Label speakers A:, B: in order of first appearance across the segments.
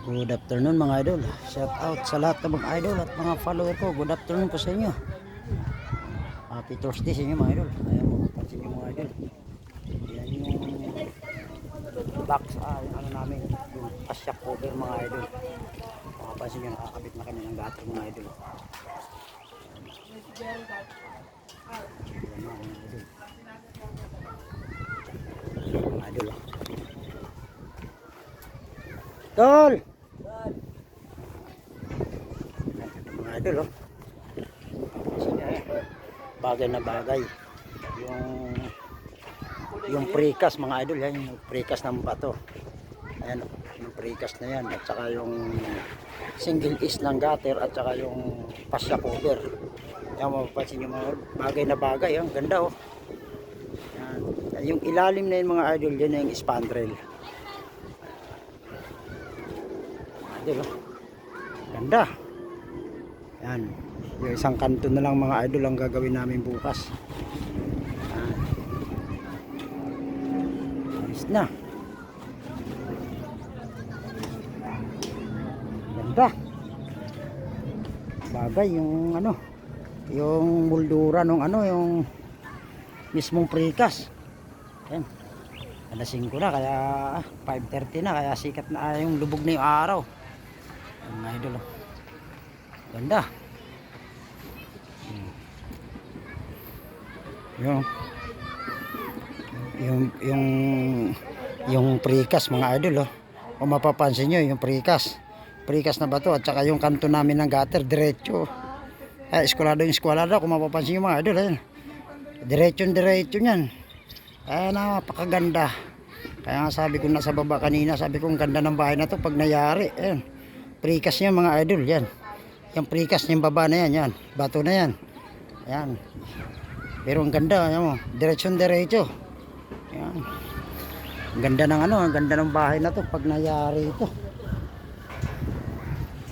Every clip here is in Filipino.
A: Good afternoon mga idol. Shout out sa lahat ng mga idol at mga follower ko. Good afternoon po sa inyo. Happy Thursday sa inyo mga idol. Ayan mo, pansin nyo mga idol. Yan yung box, yung ano namin, yung pasyak cover mga idol. Makapansin nyo, nakakabit na kami ng gutter mga idol. Ayan mga idol. Tol! Mga idol bagay na bagay yung precast mga idol, yan yung precast ng bato, ayan yung precast na yan, at saka yung single is ng gutter, at saka yung pasya cover. Yan, mapapansin yung mga bagay na bagay, ang ganda yan. Yung ilalim na yung mga idol, yan yung spandrel idol ganda yan. Yung isang kanto na lang mga idol ang gagawin namin bukas. Ayos na. Ganda. Bagay yung ano, yung moldura nung ano, yung mismong precast. Yan. Alas 5 na, kaya 5:30 na, kaya sikat na yung lubog na yung araw. Mga idol. Ganda. Yung precast mga idol kung mapapansin nyo yung precast na bato, at saka yung kanto namin ng gutter diretso, eskwalado yung eskwalado kung mapapansin nyo mga idol, diretso nyan, kaya napakaganda. Kaya nga sabi ko nasa baba kanina, sabi ko ang ganda ng bahay na to pag nayari. Ayan, precast nyo mga idol, yan yung precast yung baba na yan, yan bato na yan, yan. Pero ang ganda, ayan mo, diretso. Ayan. Ang ganda ng ano, ang ganda ng bahay na to pag nayari ito.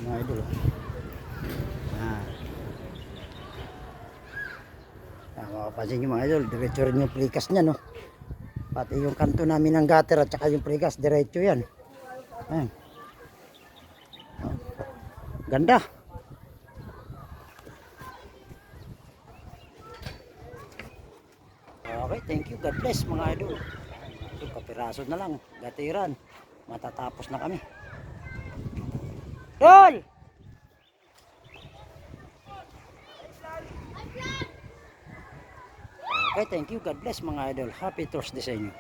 A: Mga idol. Ayan. Makapansin nyo mga idol, diretso rin yung precast nya, no. Pati yung kanto namin ng gutter at saka yung precast, diretso yan. Ayan. Ganda. Okay, thank you. God bless mga idol. Ito, kapiraso na lang. Gatiran. Matatapos na kami. Roll! Okay, thank you. God bless mga idol. Happy Thursday sa inyo.